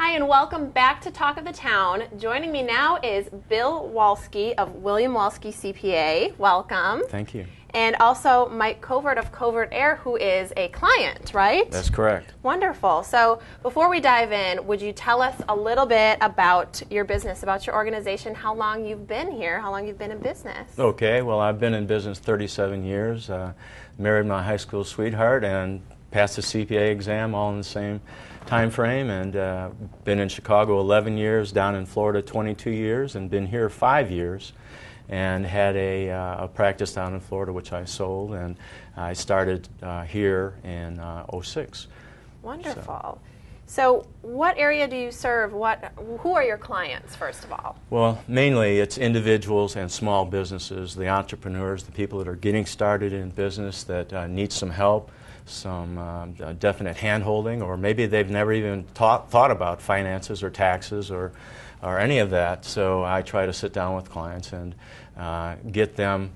Hi, and welcome back to Talk of the Town. Joining me now is Bill Wolske of Wolske CPA. Welcome. Thank you. And also Mike Covert of Covert Aire, who is a client, right? That's correct. Wonderful. So before we dive in, would you tell us a little bit about your business, about your organization, how long you've been here, how long you've been in business? Okay, well, I've been in business 37 years, married my high school sweetheart, and passed the CPA exam all in the same time frame, and been in Chicago 11 years, down in Florida 22 years, and been here 5 years, and had a practice down in Florida which I sold, and I started here in '06. Wonderful. So what area do you serve? Who are your clients, first of all? Well, mainly it's individuals and small businesses, the entrepreneurs, the people that are getting started in business that need some help, some definite hand-holding, or maybe they've never even thought about finances or taxes or any of that. So I try to sit down with clients and get them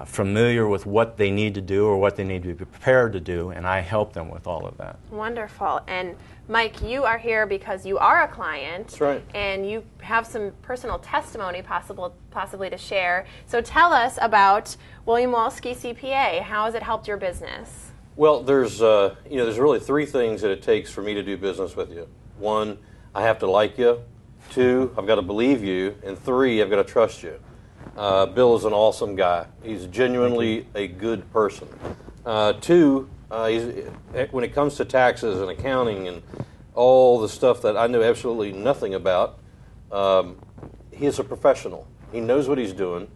familiar with what they need to do or what they need to be prepared to do, and I help them with all of that. Wonderful. And Mike, you are here because you are a client. That's right. And you have some personal testimony possibly to share. So tell us about Wolske CPA. How has it helped your business? Well, there's really three things that it takes for me to do business with you. One, I have to like you. Two, I've got to believe you. And three, I've got to trust you. Bill is an awesome guy. He's genuinely a good person. Two, when it comes to taxes and accounting and all the stuff that I know absolutely nothing about, he is a professional. He knows what he's doing,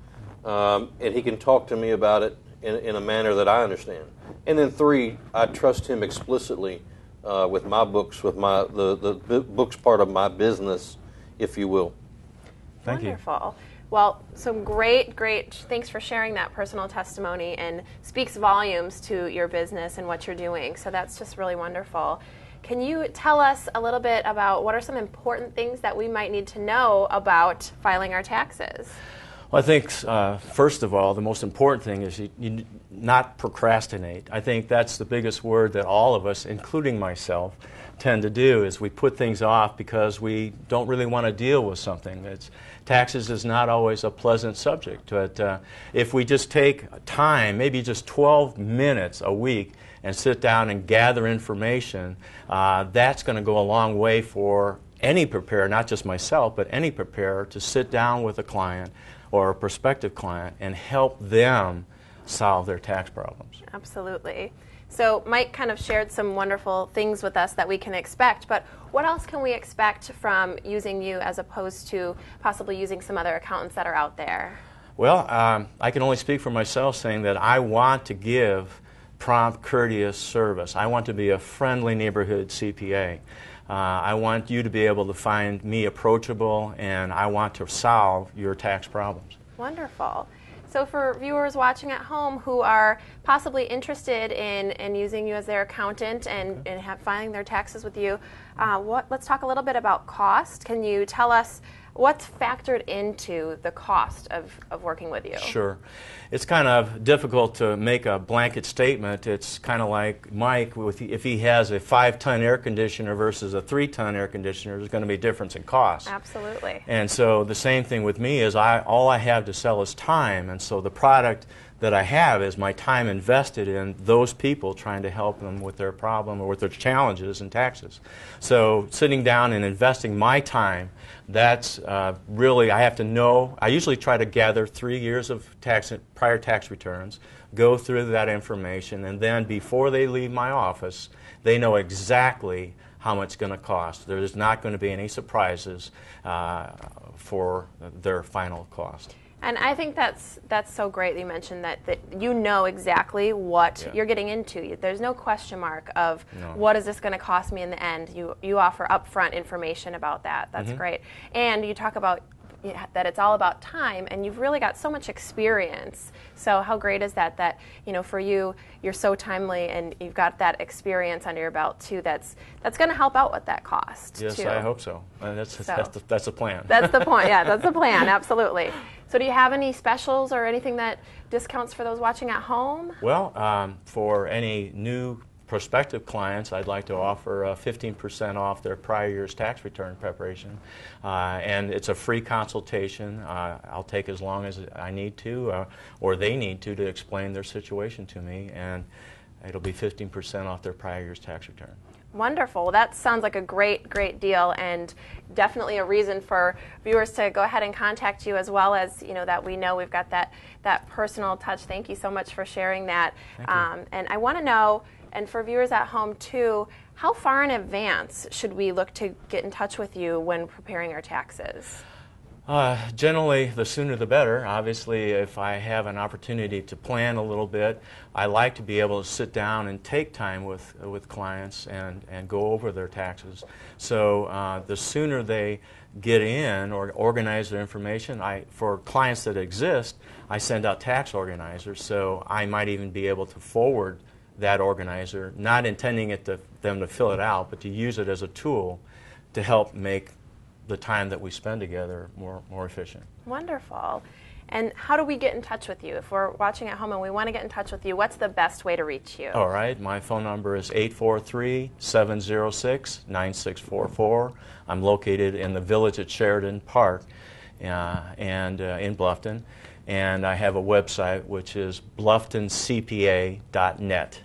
and he can talk to me about it in a manner that I understand. And then three, I trust him explicitly with my books, with the books part of my business, if you will. Thank you. Wonderful. Well, some great, thanks for sharing that personal testimony, and speaks volumes to your business and what you're doing. So that's just really wonderful. Can you tell us a little bit about what are some important things that we might need to know about filing our taxes? Well, I think, first of all, the most important thing is you not procrastinate. I think that's the biggest word that all of us, including myself, tend to do, is we put things off because we don't really want to deal with something. Taxes is not always a pleasant subject, but if we just take time, maybe just 12 minutes a week, and sit down and gather information, that's going to go a long way for any preparer, not just myself, but any preparer, to sit down with a client or a prospective client and help them solve their tax problems. Absolutely. So Mike kind of shared some wonderful things with us that we can expect, but what else can we expect from using you as opposed to possibly using some other accountants that are out there? Well, I can only speak for myself, saying that I want to give prompt, courteous service. I want to be a friendly neighborhood CPA. I want you to be able to find me approachable, and I want to solve your tax problems. Wonderful. So for viewers watching at home who are possibly interested in using you as their accountant and filing their taxes with you, let's talk a little bit about cost. Can you tell us what's factored into the cost of working with you? Sure. It's kind of difficult to make a blanket statement. It's kind of like Mike, if he has a 5-ton air conditioner versus a 3-ton air conditioner, there's going to be a difference in cost. Absolutely. And so the same thing with me is all I have to sell is time, and so the product that I have is my time invested in those people, trying to help them with their problem or with their challenges in taxes. So sitting down and investing my time, that's really, I have to know. I usually try to gather 3 years of prior tax returns, go through that information, and then before they leave my office, they know exactly how much it's going to cost. There's not going to be any surprises for their final cost. And I think that's so great that you mentioned that you know exactly what you're getting into. There's no question mark of what is this going to cost me in the end. You offer upfront information about that. That's great. And you talk about that it's all about time, and you've really got so much experience. So how great is that for you, you're so timely and you've got that experience under your belt too. That's going to help out with that cost. Yes, too. I hope so. That's the plan. That's the point. Yeah, that's the plan. Absolutely. So do you have any specials or anything that discounts for those watching at home? Well, for any new prospective clients, I'd like to offer 15% off their prior year's tax return preparation. And it's a free consultation. I'll take as long as I need to, or they need to explain their situation to me, and it'll be 15% off their prior year's tax return. Wonderful. Well, that sounds like a great deal, and definitely a reason for viewers to go ahead and contact you, as well as, you know, that we know we've got that personal touch. Thank you so much for sharing that. And I want to know, and for viewers at home too, how far in advance should we look to get in touch with you when preparing our taxes? Generally, the sooner the better. Obviously, if I have an opportunity to plan a little bit, I like to be able to sit down and take time with clients and go over their taxes. So the sooner they get in or organize their information, for clients that exist, I send out tax organizers. So I might even be able to forward that organizer, not intending them to fill it out, but to use it as a tool to help make the time that we spend together more efficient. Wonderful. And how do we get in touch with you? If we're watching at home and we want to get in touch with you, what's the best way to reach you? All right. My phone number is 843-706-9644. I'm located in the Village at Sheridan Park and in Bluffton. And I have a website, which is blufftoncpa.net.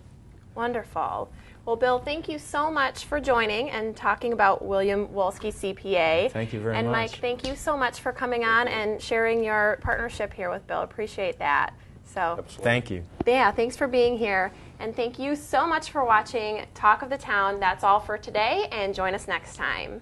Wonderful. Well, Bill, thank you so much for joining and talking about William Wolske CPA. Thank you very much. And Mike, thank you so much for coming on and sharing your partnership here with Bill. Appreciate that. So, Absolutely. Thank you. Yeah, thanks for being here. And thank you so much for watching Talk of the Town. That's all for today, and join us next time.